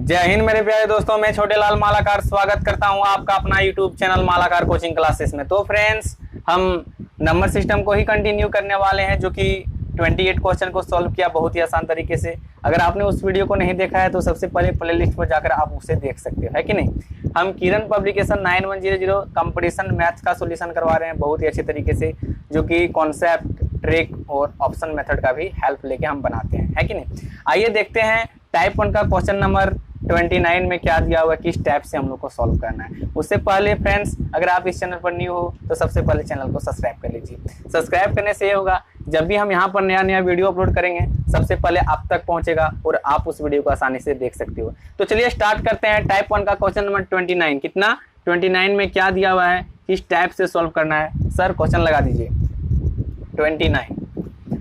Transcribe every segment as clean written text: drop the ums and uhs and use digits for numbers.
जय हिंद मेरे प्यारे दोस्तों, मैं छोटे लाल मालाकार स्वागत करता हूं आपका अपना YouTube channel Malakar coaching classes में। तो फ्रेंड्स, हम नंबर सिस्टम को ही कंटिन्यू करने वाले हैं, जो कि 28 क्वेश्चन को सॉल्व किया बहुत ही आसान तरीके से। अगर आपने उस वीडियो को नहीं देखा है तो सबसे पहले प्लेलिस्ट पर जाकर आप उसे देख सकते हो, है कि नहीं। हम किरण पब्लिकेशन 9100 कंपटीशन मैथ्स का सॉल्यूशन करवा रहे हैं बहुत ही अच्छे तरीके से, जो कि कॉन्सेप्ट, ट्रिक और ऑप्शन मेथड का भी हेल्प लेके हम बनाते हैं, है कि नहीं। आइए देखते हैं टाइप 1 का क्वेश्चन नंबर 29 में क्या दिया हुआ है, किस टाइप से हम लोग को सॉल्व करना है। उससे पहले फ्रेंड्स, अगर आप इस चैनल पर न्यू हो तो सबसे पहले चैनल को सब्सक्राइब कर लीजिए। सब्सक्राइब करने से ये होगा, जब भी हम यहाँ पर नया वीडियो अपलोड करेंगे सबसे पहले आप तक पहुंचेगा और आप उस वीडियो को आसानी से देख सकते हो। तो चलिए स्टार्ट करते हैं टाइप 1 का क्वेश्चन नंबर 29। कितना 29 में क्या दिया हुआ है, किस टाइप से सॉल्व करना है। सर क्वेश्चन लगा दीजिए।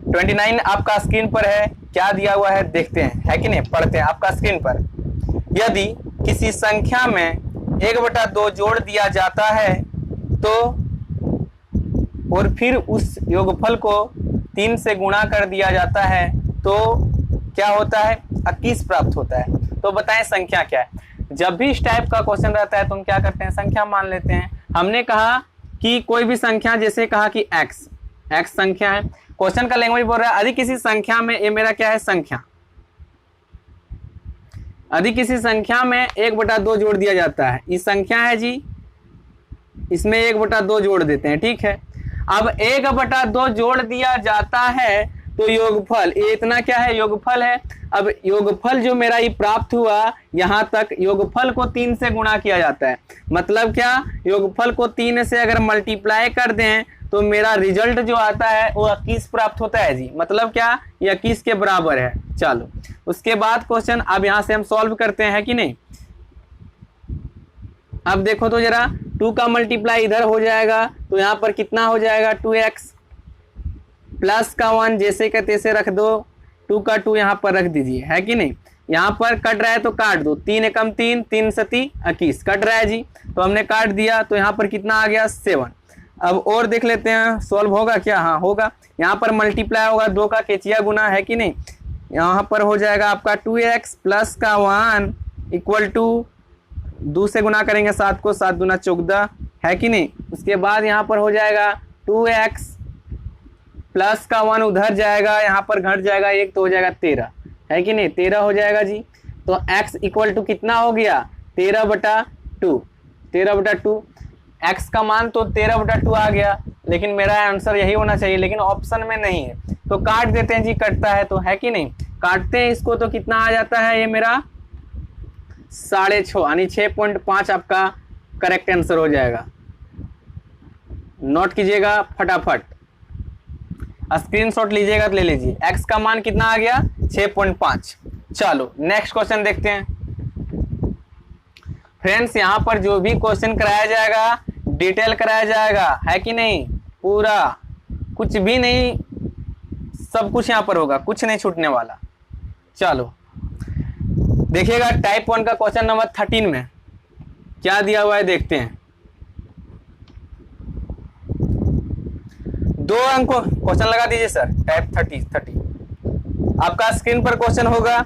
29 आपका स्क्रीन पर है, क्या दिया हुआ है देखते हैं, है कि नहीं। पढ़ते हैं आपका स्क्रीन पर। यदि किसी संख्या में 1/2 जोड़ दिया जाता है तो और फिर उस योगफल को 3 से गुणा कर दिया जाता है तो क्या होता है, 21 प्राप्त होता है। तो बताएं संख्या क्या है। जब भी इस टाइप का क्वेश्चन रहता है तो हम क्या करते हैं, संख्या मान लेते हैं। हमने कहा कि कोई भी संख्या, जैसे कहा कि x संख्या है। क्वेश्चन का लैंग्वेज बोल रहा है यदि किसी संख्या में, ये मेरा क्या है संख्या, यदि किसी संख्या में 1/2 जोड़ दिया जाता है, ये संख्या है जी, इसमें 1/2 जोड़ देते हैं, ठीक है। अब 1/2 जोड़ दिया जाता है तो योगफल, ये इतना क्या है, योगफल है। अब योगफल जो मेरा ये प्राप्त हुआ यहाँ तक, योगफल को 3 से गुणा किया जाता है। मतलब क्या, योगफल को 3 से अगर मल्टीप्लाई कर दें तो मेरा रिजल्ट जो आता है वो 21 प्राप्त होता है जी। मतलब क्या, ये 21 के बराबर है। चलो उसके बाद क्वेश्चन अब यहाँ से हम सॉल्व करते हैं, कि नहीं। अब देखो तो जरा, 2 का मल्टीप्लाई इधर हो जाएगा तो यहाँ पर कितना हो जाएगा, 2x प्लस का 1 जैसे का तैसे रख दो, 2 का 2 यहाँ पर रख दीजिए, है कि नहीं। यहाँ पर कट रहा है तो काट दो, 3 एकम 3, 3 सती 21 कट रहा है जी, तो हमने काट दिया। तो यहाँ पर कितना आ गया, 7। अब और देख लेते हैं सॉल्व होगा क्या। हाँ होगा। यहाँ पर मल्टीप्लाई होगा 2 का केचिया गुना, है कि नहीं। यहाँ पर हो जाएगा आपका 2x प्लस का 1 इक्वल टू 2 से गुना करेंगे 7 को, 7 दूना 14, है कि नहीं। उसके बाद यहाँ पर हो जाएगा 2x प्लस का 1 उधर जाएगा, यहाँ पर घट जाएगा 1 तो हो जाएगा 13, है कि नहीं। 13 हो जाएगा जी। तो x इक्वल टू कितना हो गया, 13/2। 13/2 x का मान तो 13/2 आ गया, लेकिन मेरा आंसर यही होना चाहिए, लेकिन ऑप्शन में नहीं है तो काट देते हैं जी, कटता है तो, है कि नहीं। काटते हैं इसको तो कितना आ जाता है, ये मेरा 6.5 यानी 6.5 आपका करेक्ट आंसर हो जाएगा। नोट कीजिएगा फटाफट, स्क्रीनशॉट लीजिएगा तो ले लीजिए। x का मान कितना आ गया, 6.5। चलो नेक्स्ट क्वेश्चन देखते हैं। फ्रेंड्स, यहाँ पर जो भी क्वेश्चन कराया जाएगा डिटेल कराया जाएगा, है कि नहीं। पूरा कुछ भी नहीं, सब कुछ यहाँ पर होगा, कुछ नहीं छूटने वाला। चलो देखिएगा टाइप 1 का क्वेश्चन नंबर 13 में क्या दिया हुआ है देखते हैं। 2 अंकों, क्वेश्चन लगा दीजिए सर, टाइप 30 आपका स्क्रीन पर क्वेश्चन होगा।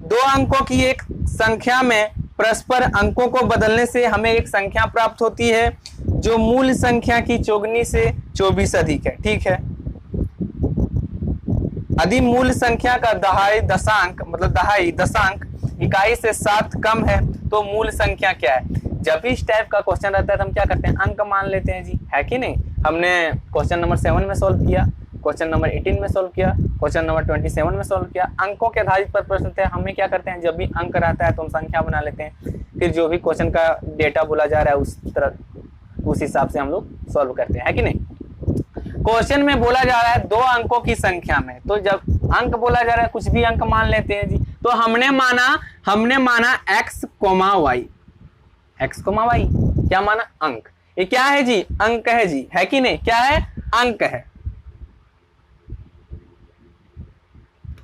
2 अंकों की एक संख्या में परस्पर अंकों को बदलने से हमें एक संख्या प्राप्त होती है जो मूल संख्या की चौगुनी से 24 अधिक है, ठीक है। यदि मूल संख्या का दहाई दशांक इकाई से 7 कम है तो मूल संख्या क्या है। जब भी इस टाइप का क्वेश्चन रहता है तो हम क्या करते हैं, अंक मान लेते हैं जी, है कि नहीं। हमने क्वेश्चन नंबर 7 में सॉल्व किया, क्वेश्चन नंबर 18 में सॉल्व किया, क्वेश्चन नंबर 27 में सॉल्व किया। अंकों के आधारित पर प्रश्न थे, हमें क्या करते हैं, जब भी अंक रहता है तो हम संख्या बना लेते हैं, फिर जो भी क्वेश्चन का डेटा बोला जा रहा है उस हिसाब से हम लोग सॉल्व करते हैं, है कि नहीं। क्वेश्चन में बोला जा रहा है 2 अंकों की संख्या में, तो जब अंक बोला जा रहा है कुछ भी अंक मान लेते हैं जी। तो हमने माना x, y, क्या माना, अंक। ये क्या है जी, अंक है जी, है कि नहीं। क्या है, अंक है,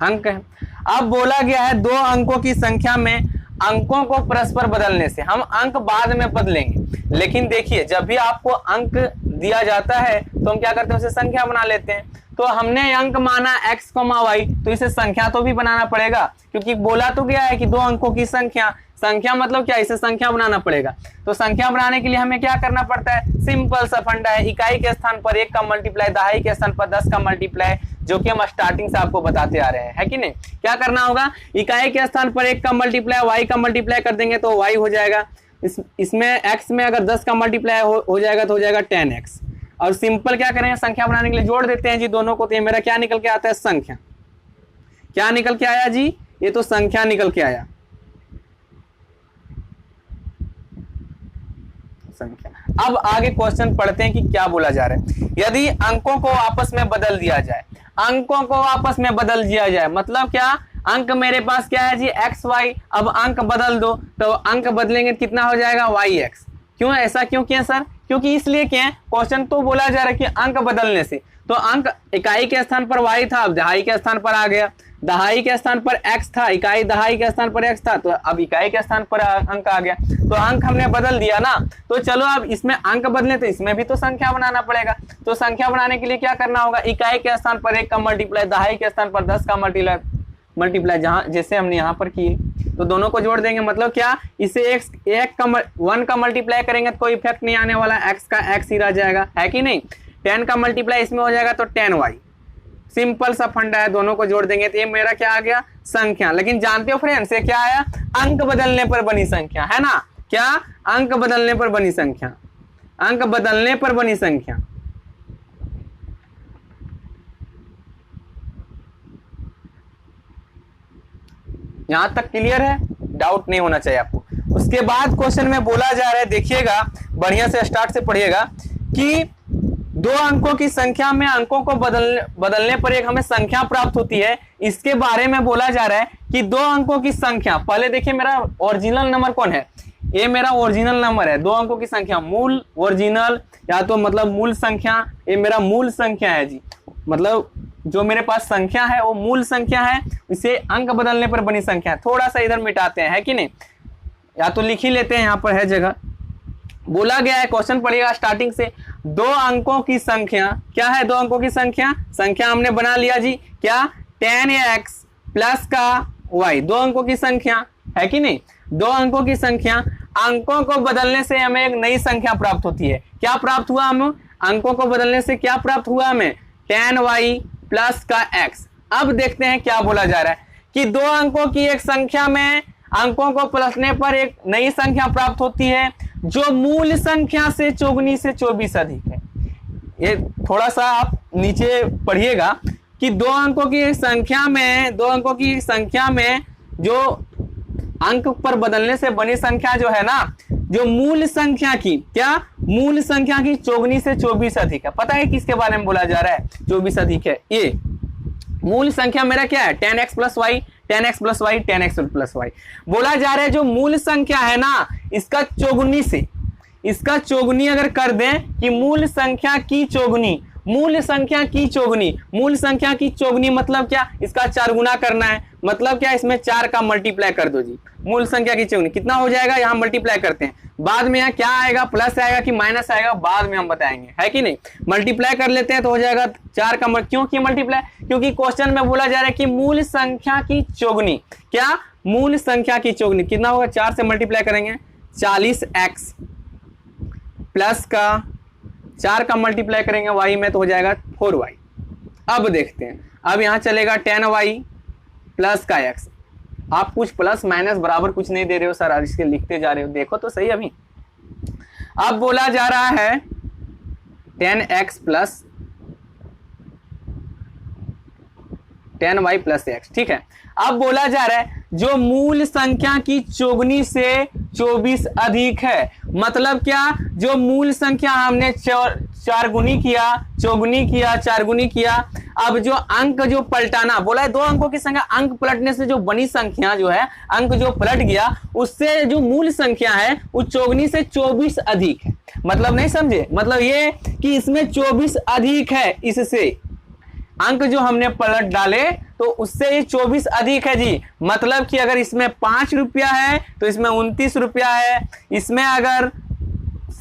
अंक है। अब बोला गया है 2 अंकों की संख्या में अंकों को परस्पर बदलने से, हम अंक बाद में बदलेंगे, लेकिन देखिए जब भी आपको अंक दिया जाता है तो हम क्या करते हैं, उसे संख्या बना लेते हैं। तो हमने अंक माना x, y, तो इसे संख्या तो भी बनाना पड़ेगा, क्योंकि बोला तो गया है कि 2 अंकों की संख्या, संख्या मतलब क्या, इसे संख्या बनाना पड़ेगा। तो संख्या बनाने के लिए हमें क्या करना पड़ता है, सिंपल सा फंडा है, इकाई के स्थान पर 1 का मल्टीप्लाई, दहाई के स्थान पर 10 का मल्टीप्लाई, जो कि हम स्टार्टिंग से आपको बताते आ रहे हैं, है कि नहीं। क्या करना होगा, इकाई के स्थान पर 1 का मल्टीप्लाई, y का मल्टीप्लाई कर देंगे तो y हो जाएगा, इसमें x में अगर 10 का मल्टीप्लाई हो जाएगा तो हो जाएगा 10x। और सिंपल क्या करेंगे, संख्या बनाने के लिए जोड़ देते हैं जी दोनों को, तो ये मेरा क्या निकल के आता है, संख्या। क्या निकल के आया जी, ये तो संख्या निकल के आया, संख्या। अब आगे क्वेश्चन पढ़ते हैं कि क्या बोला जा रहा है। यदि अंकों को आपस में बदल दिया जाए, अंकों को आपस में बदल दिया जाए मतलब क्या, अंक मेरे पास क्या है जी एक्स वाई, अब अंक बदल दो, तो अंक बदलेंगे कितना हो जाएगा वाई एक्स। क्यों, ऐसा क्यों किया सर, क्योंकि इसलिए क्या, क्वेश्चन तो बोला जा रहा है कि अंक बदलने से, तो अंक इकाई के स्थान पर y था, अब दहाई के स्थान पर आ गया, दहाई के स्थान पर x था, इकाई दहाई के स्थान पर x था, तो अब इकाई के स्थान पर अंक आ गया, तो अंक हमने बदल दिया ना। तो चलो अब इसमें अंक बदले तो इसमें भी तो संख्या बनाना पड़ेगा, तो संख्या बनाने के लिए क्या करना होगा, इकाई के स्थान पर 1 का मल्टीप्लाई, दहाई के स्थान पर 10 का मल्टीप्लाई, जहां जैसे हमने यहाँ पर किए, तो दोनों को जोड़ देंगे, मतलब क्या, इसे 1 का मल्टीप्लाई करेंगे तो कोई इफेक्ट नहीं आने वाला, x का x ही रह जाएगा, है कि नहीं। 10 का मल्टीप्लाई इसमें हो जाएगा तो 10y, सिंपल सा फंडा है, दोनों को जोड़ देंगे तो ये मेरा क्या आ गया, संख्या। लेकिन जानते हो फ्रेंड्स, ये क्या आया, अंक बदलने पर बनी संख्या, है ना, क्या, अंक बदलने पर बनी संख्या, अंक बदलने पर बनी संख्या। यहां तक क्लियर है, डाउट नहीं होना चाहिए आपको। उसके बाद क्वेश्चन में बोला जा रहा है, देखिएगा बढ़िया से स्टार्ट से पढ़िएगा, कि 2 अंकों की संख्या में अंकों को बदलने पर एक हमें संख्या प्राप्त होती है। इसके बारे में बोला जा रहा है कि 2 अंकों की संख्या, पहले देखिए मेरा ओरिजिनल नंबर कौन है, ये मेरा ओरिजिनल नंबर है, 2 अंकों की संख्या, मूल ओरिजिनल या तो मतलब मूल संख्या, ये मेरा मूल संख्या है जी, मतलब जो मेरे पास संख्या है वो मूल संख्या है, इसे अंक बदलने पर बनी संख्या है। थोड़ा सा इधर मिटाते हैं, है कि नहीं, या तो लिख ही लेते हैं, यहाँ पर है जगह, बोला गया है, क्वेश्चन पढ़िएगा स्टार्टिंग से, 2 अंकों की संख्या, क्या है 2 अंकों की संख्या, संख्या हमने बना लिया जी, क्या, 10x प्लस का y, 2 अंकों की संख्या, है कि नहीं, 2 अंकों की संख्या, अंकों को बदलने से हमें एक नई संख्या प्राप्त होती है। क्या प्राप्त हुआ, हम अंकों को बदलने से क्या प्राप्त हुआ हमें, 10y प्लस का x। अब देखते हैं क्या बोला जा रहा है, कि 2 अंकों की एक संख्या में अंकों को प्लसने पर एक नई संख्या प्राप्त होती है, जो मूल संख्या से चौगुनी से 24 अधिक है। ये थोड़ा सा आप नीचे पढ़िएगा, कि 2 अंकों की संख्या में, 2 अंकों की संख्या में जो अंक पर बदलने से बनी संख्या जो है ना, जो मूल संख्या की, क्या, मूल संख्या की चौगुनी से 24 अधिक है। पता है किसके बारे में बोला जा रहा है, 24 अधिक है, ये मूल संख्या मेरा क्या है, 10x plus y, 10x plus y, 10x plus y. बोला जा रहा है जो मूल संख्या है ना, इसका चौगुनी से, इसका चौगुनी अगर कर दें, कि मूल संख्या की चौगुनी, मूल संख्या की चौगुनी, मूल संख्या की चौगुनी मतलब क्या, इसका 4 गुना करना है, मतलब क्या, इसमें 4 का मल्टीप्लाई कर दो जी, मूल संख्या की चौगुनी कितना हो जाएगा, यहाँ मल्टीप्लाई करते हैं, बाद में यहाँ क्या आएगा, प्लस आएगा कि माइनस आएगा, बाद में हम बताएंगे, है कि नहीं। मल्टीप्लाई कर लेते हैं तो हो जाएगा 4 का क्यों की मल्टीप्लाई, क्योंकि क्वेश्चन में बोला जा रहा है कि मूल संख्या की चौगुनी, क्या, मूल संख्या की चौगुनी कितना होगा, 4 से मल्टीप्लाई करेंगे 40x प्लस का 4 का मल्टीप्लाई करेंगे y में तो हो जाएगा 4y। अब देखते हैं, अब यहाँ चलेगा 10y प्लस का x। आप कुछ प्लस माइनस बराबर कुछ नहीं दे रहे हो सर, इसके लिखते जा रहे हो, देखो तो सही अभी। अब बोला जा रहा है 10x plus 10y plus x, ठीक है। अब बोला जा रहा है जो मूल संख्या की चौगुनी से 24 अधिक है, मतलब क्या, जो मूल संख्या हमने 4 गुनी किया, चौगुनी किया, 4 गुनी किया, अब जो अंक जो पलटाना, बोला है 2 अंकों की संख्या, अंक पलटने से जो बनी संख्या जो है, अंक जो पलट गया, उससे जो मूल संख्या है वो चौगुनी से 24 अधिक है। मतलब नहीं समझे, मतलब ये कि इसमें 24 अधिक है, इससे अंक जो हमने पलट डाले तो उससे ये 24 अधिक है जी। मतलब कि अगर इसमें 5 रुपया है तो इसमें 29 रुपया है, इसमें अगर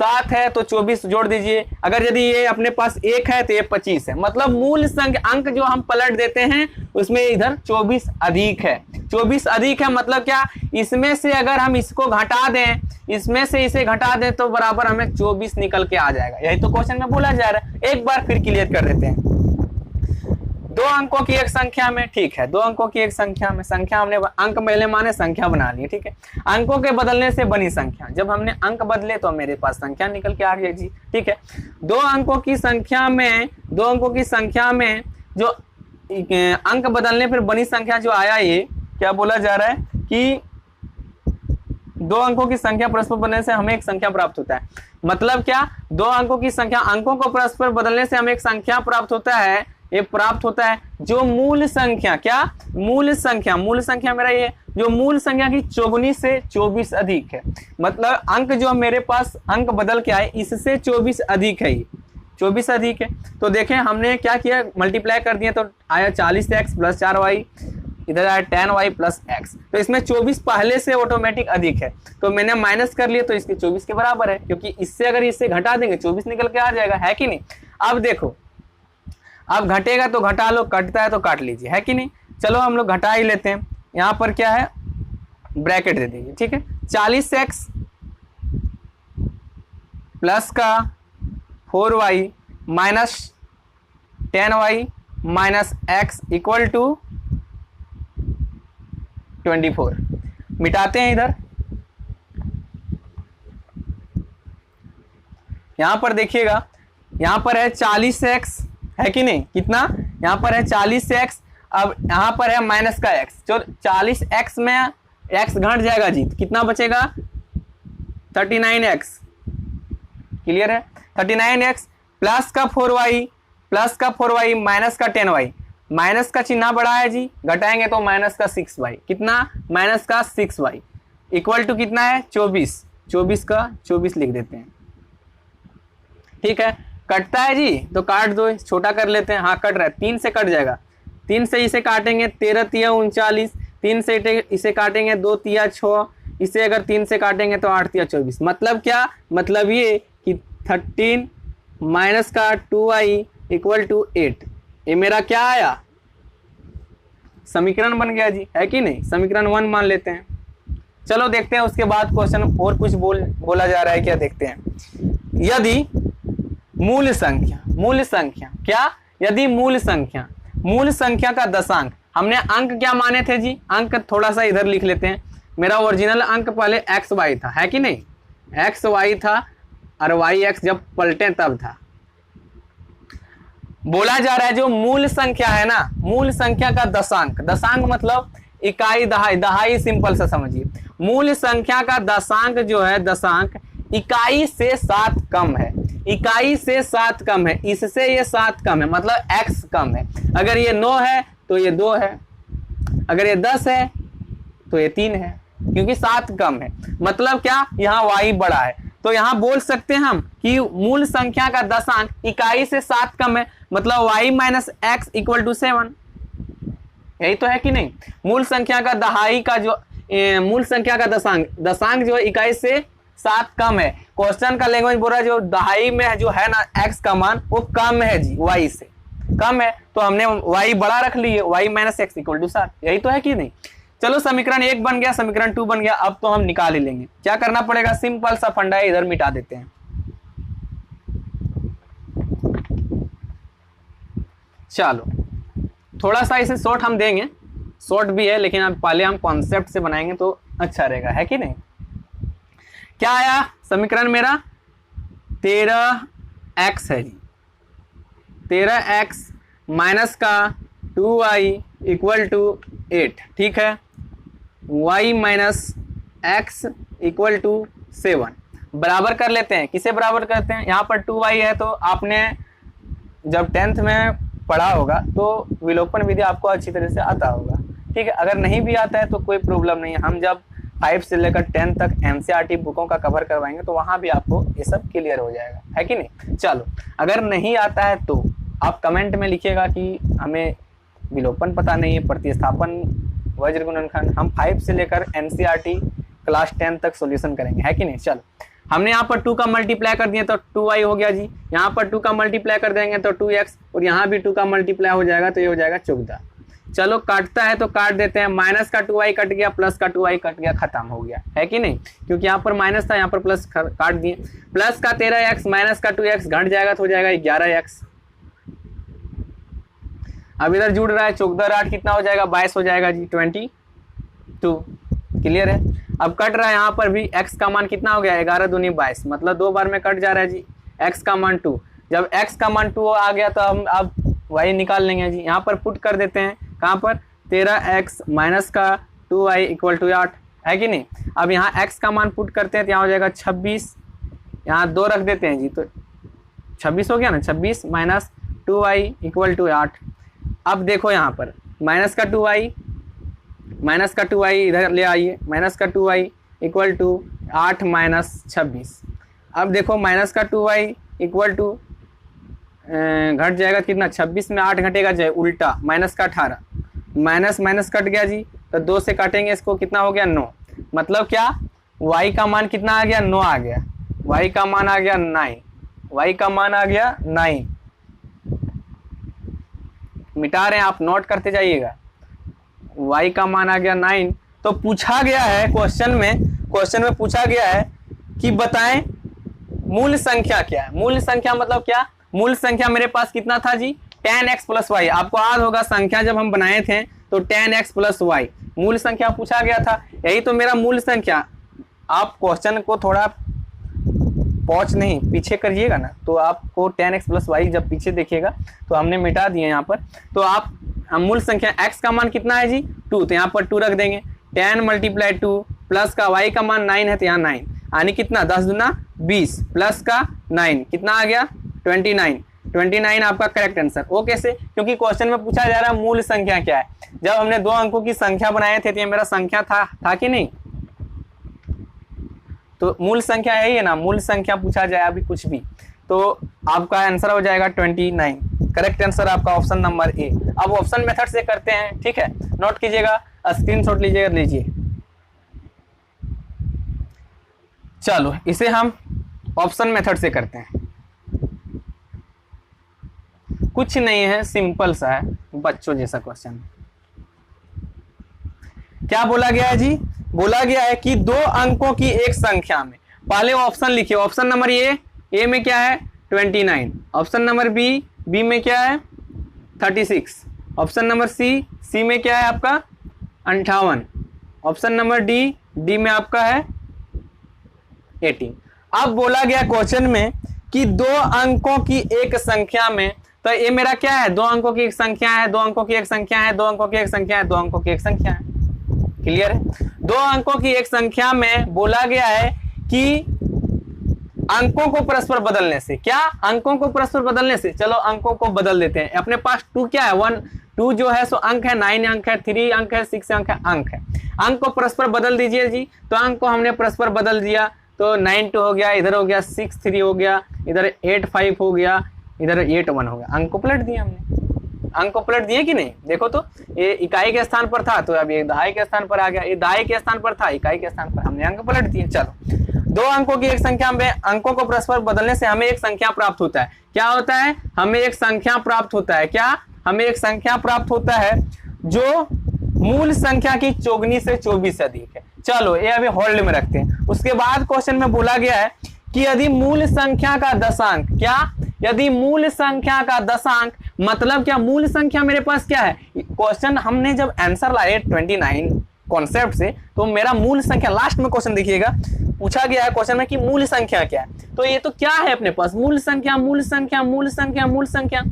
7 है तो 24 जोड़ दीजिए। अगर यदि ये अपने पास 1 है तो ये 25 है। मतलब मूल संख्या अंक जो हम पलट देते हैं उसमें इधर 24 अधिक है। 24 अधिक है मतलब क्या, इसमें से अगर हम इसको घटा दें, इसमें से इसे घटा दें तो बराबर हमें 24 निकल के आ जाएगा। यही तो क्वेश्चन में बोला जा रहा है। एक बार फिर क्लियर कर देते हैं। 2 अंकों की एक संख्या में, ठीक है, 2 अंकों की एक संख्या में, संख्या हमने अंक पहले माने संख्या बना ली, ठीक है। अंकों के बदलने से बनी संख्या, जब हमने अंक बदले तो मेरे पास संख्या निकल के आ गई जी, ठीक है। 2 अंकों की संख्या में, 2 अंकों की संख्या में जो अंक बदलने पर बनी संख्या जो आया, ये क्या बोला जा रहा है कि 2 अंकों की संख्या परस्पर बदलने से हमें एक संख्या प्राप्त होता है। मतलब क्या, 2 अंकों की संख्या, अंकों को परस्पर बदलने से हमें एक संख्या प्राप्त होता है। ये प्राप्त होता है जो मूल संख्या, क्या मूल संख्या, मूल संख्या मेरा ये जो मूल संख्या की चौगुनी से 24 अधिक है। मतलब अंक जो मेरे पास अंक बदल के आए इससे 24 अधिक है, ये 24 अधिक है। तो देखें हमने क्या किया, मल्टीप्लाई कर दिया तो आया 40x प्लस 4y, इधर आया 10y प्लस x। तो इसमें 24 पहले से ऑटोमेटिक अधिक है, तो मैंने माइनस कर लिया तो इसके 24 के बराबर है, क्योंकि इससे अगर इससे घटा देंगे 24 निकल के आ जाएगा, है कि नहीं। अब देखो, अब घटेगा तो घटा लो, कटता है तो काट लीजिए, है कि नहीं। चलो हम लोग घटा ही लेते हैं। यहाँ पर क्या है, ब्रैकेट दे दीजिए, ठीक है। 40x प्लस का 4y minus 10y minus x equal to 24। मिटाते हैं इधर, यहां पर देखिएगा, यहां पर है 40x, है कि नहीं, कितना, यहां पर है 40x। अब यहां पर है माइनस का x, जो 40x में x घट जाएगा जी, तो कितना बचेगा 39x, क्लियर है। 39x प्लस का 4y, प्लस का 4y माइनस का 10y, माइनस का चिन्ह बड़ा है जी, घटाएंगे तो माइनस का 6y, कितना माइनस का 6y इक्वल टू कितना है 24, 24 का 24 लिख देते हैं, ठीक है। कटता है जी तो काट दो, छोटा कर लेते हैं, हाँ कट रहा है, 3 से कट जाएगा, 3 से इसे काटेंगे 13 तिया 39, 3 से इसे काटेंगे 2 तिया 6, इसे अगर 3 से काटेंगे तो 8 तिया 24। मतलब क्या, मतलब ये कि 13 माइनस का 2y इक्वल टू 8। ये मेरा क्या आया, समीकरण बन गया जी, है कि नहीं, समीकरण 1 मान लेते हैं। चलो देखते हैं उसके बाद क्वेश्चन और कुछ बोला जा रहा है क्या, देखते हैं। यदि मूल संख्या, मूल संख्या क्या, यदि मूल संख्या का दशांक, हमने अंक क्या माने थे जी, अंक थोड़ा सा इधर लिख लेते हैं। मेरा ओरिजिनल अंक पहले xy था, है कि नहीं, xy था और yx जब पलटे तब था। बोला जा रहा है जो मूल संख्या है ना, मूल संख्या का दशांक, दशांक मतलब इकाई, दहाई, दहाई सिंपल सा समझिए। मूल संख्या का दशांक जो है, दशांक इकाई से 7 कम है, इकाई से 7 कम है, इससे ये 7 कम है, मतलब x कम है। अगर ये 9 है तो ये 2 है, अगर ये 10 है तो ये 3 है, क्योंकि 7 कम है। मतलब क्या, यहाँ y बड़ा है, तो यहाँ बोल सकते हैं हम कि मूल संख्या का दशांक इकाई से 7 कम है, मतलब y minus x equal to 7। यही तो है कि नहीं। मूल संख्या का दहाई का जो मूल संख्या का दशांक जो इकाई से 7 कम है। क्वेश्चन का लैंग्वेज बोल रहा है जो दहाई में जो है ना x का मान वो कम है जी, y से कम है, तो हमने y बड़ा रख लिए, y minus x equal to 7। यही तो है कि नहीं। चलो समीकरण 1 बन गया, समीकरण 2 बन गया। अब तो हम निकाल ही लेंगे। क्या करना पड़ेगा, सिंपल सा फंडा है, इधर मिटा देते हैं। चलो थोड़ा सा इसे शॉर्ट हम देंगे, शॉर्ट भी है लेकिन अब पहले हम कॉन्सेप्ट से बनाएंगे तो अच्छा रहेगा, है कि नहीं। क्या आया समीकरण मेरा, 13x है जी, 13x माइनस का 2y इक्वल टू 8, ठीक है। y minus x equal to 7 बराबर कर लेते हैं। किसे बराबर करते हैं, यहाँ पर 2y है तो आपने जब 10th में पढ़ा होगा तो विलोपन विधि आपको अच्छी तरह से आता होगा, ठीक है। अगर नहीं भी आता है तो कोई प्रॉब्लम नहीं है, हम जब 5 से लेकर 10 तक एनसीईआरटी बुकों का कवर करवाएंगे तो वहाँ भी आपको ये सब क्लियर हो जाएगा, है कि नहीं। चलो अगर नहीं आता है तो आप कमेंट में लिखिएगा कि हमें विलोपन पता नहीं है, प्रतिस्थापन, वज्र गुणनखंड, हम 5 से लेकर एनसीईआरटी क्लास 10 तक सॉल्यूशन करेंगे, है कि नहीं। चलो हमने यहाँ पर 2 का मल्टीप्लाई कर दिया तो 2y हो गया जी, यहाँ पर 2 का मल्टीप्लाई कर देंगे तो 2x, और यहाँ भी 2 का मल्टीप्लाई हो जाएगा तो ये हो जाएगा 14। चलो काटता है तो काट देते हैं, माइनस का 2y कट गया, प्लस का 2y कट गया, खत्म हो गया, है कि नहीं, क्योंकि यहाँ पर माइनस था, यहाँ पर प्लस काट दिए। प्लस का 13x माइनस का 2x घट जाएगा तो हो जाएगा 11x। अब इधर जुड़ रहा है 14 8 कितना हो जाएगा, 22 हो जाएगा जी, 22। क्लियर है। अब कट रहा है यहाँ पर भी, x का मान कितना हो गया, 11 दूनी 22, मतलब 2 बार में कट जा रहा है जी, x का मान 2। जब x का मान 2 आ गया तो हम अब y निकाल लेंगे जी, यहाँ पर पुट कर देते हैं, कहाँ पर 13x माइनस का 2y इक्वल टू 8, है कि नहीं। अब यहाँ x का मान पुट करते हैं तो यहाँ हो जाएगा 26, यहाँ 2 रख देते हैं जी, तो 26 हो गया ना, 26 माइनस 2y इक्वल टू 8। अब देखो यहाँ पर माइनस का 2y इधर ले आइए, माइनस का 2y इक्वल टू 8 माइनस 26। अब देखो माइनस का 2y इक्वल टू घट जाएगा कितना, 26 में 8 घटेगा जाए उल्टा, माइनस का 18, माइनस माइनस कट गया जी, तो 2 से काटेंगे इसको, कितना हो गया 9। मतलब क्या, y का मान कितना आ गया, 9 आ गया, y का मान आ गया 9, y का मान आ गया 9। मिटा रहे हैं आप, नोट करते जाइएगा, y का मान आ गया 9। तो पूछा गया है क्वेश्चन में पूछा गया है कि बताएं मूल संख्या क्या है। मूल संख्या मतलब क्या, मूल संख्या मेरे पास कितना था जी, tan x प्लस वाई। आपको याद होगा संख्या जब हम बनाए थे तो tan x प्लस वाई मूल संख्या पूछा गया था, यही तो मेरा मूल संख्या। आप क्वेश्चन को थोड़ा पहुंच नहीं पीछे करिएगा ना, तो आपको tan x प्लस वाई जब पीछे देखिएगा तो हमने मिटा दिए यहाँ पर। तो आप मूल संख्या x का मान कितना है जी 2, तो यहाँ पर 2 रख देंगे, tan मल्टीप्लाई 2 प्लस का y का मान 9 है तो यहाँ 9, यानी कितना 10 दूना 20 प्लस का 9 कितना आ गया 29 आपका करेक्ट आंसर। वो कैसे, क्योंकि क्वेश्चन में पूछा जा रहा है मूल संख्या क्या है। जब हमने 2 अंकों की संख्या बनाए थे तो ये मेरा संख्या था कि नहीं, तो मूल संख्या यही है ना, मूल संख्या पूछा जाए अभी कुछ भी तो आपका आंसर हो जाएगा 29। करेक्ट आंसर आपका ऑप्शन नंबर ए। अब ऑप्शन मेथड से करते हैं, ठीक है, नोट कीजिएगा, स्क्रीनशॉट लीजिएगा, लीजिए। चलो इसे हम ऑप्शन मेथड से करते हैं, कुछ नहीं है, सिंपल सा है, बच्चों जैसा क्वेश्चन। क्या बोला गया है जी, बोला गया है कि 2 अंकों की एक संख्या में, पहले ऑप्शन लिखिए, ऑप्शन नंबर ए में क्या है 29, ऑप्शन नंबर बी में क्या है 36, ऑप्शन नंबर सी में क्या है आपका 58, ऑप्शन नंबर डी में आपका है 18। अब बोला गया क्वेश्चन में कि 2 अंकों की एक संख्या में, तो ये मेरा क्या है 2 अंकों की एक संख्या है, 2 अंकों की एक संख्या है, 2 अंकों की एक संख्या है, 2 अंकों की एक संख्या है। क्लियर है। 2 अंकों की एक संख्या में बोला गया है कि अंकों को परस्पर बदलने से, क्या अंकों को परस्पर बदलने से, चलो अंकों को बदल देते हैं। अपने पास 2 क्या है 2 जो है सो अंक है, 9 अंक है, 3 अंक है, 6 अंक है, अंक को परस्पर बदल दीजिए जी। तो अंक को हमने परस्पर बदल दिया, तो 9 2 हो गया, इधर हो गया 6 3 हो गया, इधर 8 5 हो गया, इधर 8 1 हो गया। अंक को पलट दिया हमने, अंक को पलट दिए कि नहीं, देखो तो ये इकाई के स्थान पर था तो अब ये दहाई के स्थान पर आ गया, ये दहाई के स्थान पर था, इकाई के स्थान पर हमने अंक पलट दिए। चलो 2 अंकों की एक संख्या में अंकों को परस्पर बदलने से हमें एक संख्या प्राप्त होता है। क्या होता है, हमें एक संख्या प्राप्त होता है, क्या हमें एक संख्या प्राप्त होता है जो मूल संख्या की चौगुनी से 24 से अधिक है। चलो ये अभी होल्ड में रखते हैं। उसके बाद क्वेश्चन में बोला गया है कि यदि मूल संख्या का दशांक, क्या यदि मूल संख्या का दशांक, मतलब क्या मूल संख्या मेरे पास क्या है, क्वेश्चन हमने जब आंसर लाए 29 कॉन्सेप्ट से, तो मेरा मूल संख्या लास्ट में क्वेश्चन देखिएगा पूछा गया है क्वेश्चन में कि मूल संख्या क्या है। तो ये तो क्या है अपने पास मूल संख्या, मूल संख्या, मूल संख्या, मूल संख्या,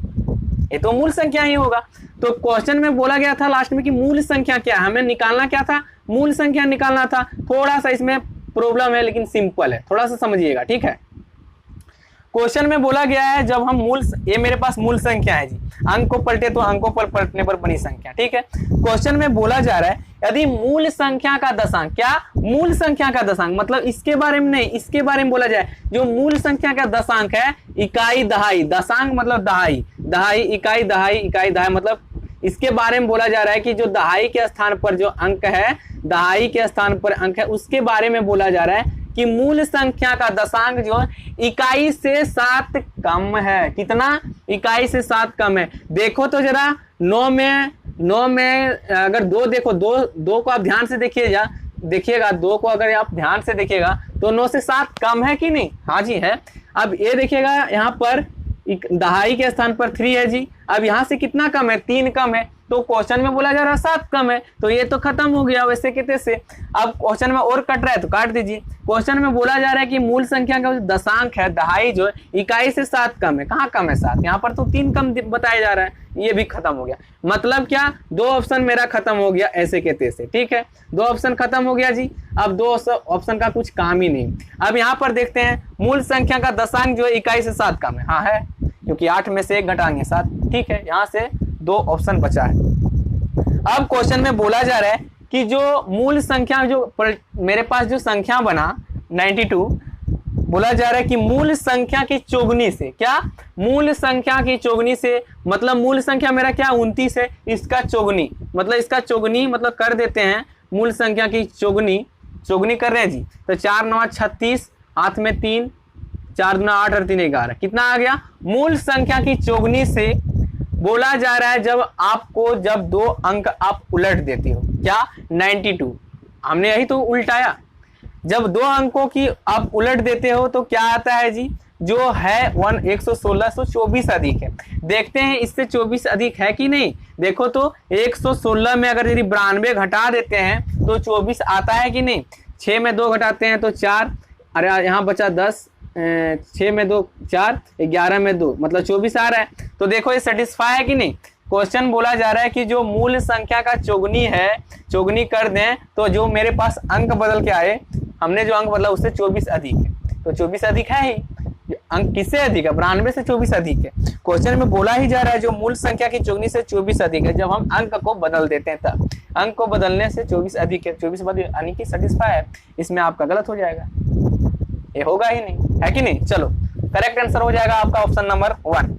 ये तो मूल संख्या ही होगा। तो क्वेश्चन में बोला गया था लास्ट में कि मूल संख्या क्या है, हमें निकालना क्या था, मूल संख्या निकालना था। थोड़ा सा इसमें प्रॉब्लम है लेकिन सिंपल है, थोड़ा सा समझिएगा, ठीक है। क्वेश्चन में बोला गया है जब हम मूल, ये मेरे पास मूल संख्या है जी, अंक को पलटे तो अंकों पर पलटने पर बनी संख्या, ठीक है। क्वेश्चन में बोला जा रहा है यदि मूल संख्या का दशांक, क्या मूल संख्या का दशांक, मतलब इसके बारे में नहीं, इसके बारे में बोला जाए जो मूल संख्या का दशांक है, इकाई दहाई, दशांक मतलब दहाई, दहाई इकाई, दहाई इकाई दहाई, मतलब इसके बारे में बोला जा रहा है कि जो दहाई के स्थान पर जो अंक है, दहाई के स्थान पर अंक है, उसके बारे में बोला जा रहा है कि मूल संख्या का दशांक जो इकाई से 7 कम है। कितना? इकाई से 7 कम है। देखो तो जरा 9 में अगर 2 देखो, 2 को आप ध्यान से देखिएगा 2 को अगर आप ध्यान से देखिएगा तो 9 से 7 कम है कि नहीं? हाँ जी है। अब ये देखिएगा यहाँ पर दहाई के स्थान पर 3 है जी। अब यहाँ से कितना कम है? 3 कम है। तो क्वेश्चन में बोला जा रहा है 7 कम है, तो ये तो खत्म हो गया वैसे के तैसे। अब क्वेश्चन में और कट रहा है तो काट दीजिए। क्वेश्चन में बोला जा रहा है कि मूल संख्या का दशांक है दहाई जो इकाई से 7 कम है। कहाँ कम है? 7। यहाँ पर तो 3 कम बताया जा रहा है, ये भी खत्म हो गया। मतलब क्या? 2 ऑप्शन मेरा खत्म हो गया ऐसे के तैसे। ठीक है, 2 ऑप्शन खत्म हो गया जी। अब 2 ऑप्शन का कुछ काम ही नहीं। अब यहाँ पर देखते हैं मूल संख्या का दशांक जो है इकाई से 7 कम है। हाँ है, क्योंकि 8 में से 1 घटाएंगे 7। ठीक है, यहाँ से 2 ऑप्शन बचा है। अब क्वेश्चन में बोला जा रहा है कि जो मूल संख्या जो मेरे पास जो संख्या बना 92, बोला जा रहा है कि मूल संख्या की चौगुनी से। क्या? मूल संख्या की चौगुनी से, मतलब मूल संख्या मेरा क्या 29 है, इसका चौगुनी, मतलब इसका चौगुनी मतलब कर देते हैं मूल संख्या की चौगुनी कर रहे हैं जी। तो 4 9 36, हाथ में 3, 4 2 8 और 3 11, कितना आ गया? मूल संख्या की चौगुनी से बोला जा रहा है जब 2 अंक आप उलट देते हो। क्या? 92, हमने यही तो उल्टाया। जब 2 अंकों की आप उलट देते हो तो क्या आता है जी? जो है 116 तो 24 अधिक है। देखते हैं इससे 24 अधिक है कि नहीं। देखो तो 116 में अगर यदि 92 घटा देते हैं तो 24 आता है कि नहीं। 6 में 2 घटाते हैं तो 4, अरे यहाँ बचा 10, 6 में 2 4, 11 में 2, मतलब 24 आ रहा है। तो देखो ये सेटिस्फाई है कि नहीं। क्वेश्चन बोला जा रहा है कि जो मूल संख्या का चौगुनी है, चौगुनी कर दें तो जो मेरे पास अंक बदल के आए, हमने जो अंक बदला उससे 24 अधिक है। तो 24 अधिक है ही। अंक किससे अधिक है? 92 से 24 अधिक है। क्वेश्चन में बोला ही जा रहा है जो मूल संख्या की चौगुनी से 24 अधिक है। जब हम अंक को बदल देते हैं तब अंक को बदलने से 24 अधिक है। 24 बदल यानी कि सेटिस्फाई है। इसमें आपका गलत हो जाएगा, ये होगा ही नहीं, है कि नहीं। चलो करेक्ट आंसर हो जाएगा आपका ऑप्शन नंबर 1।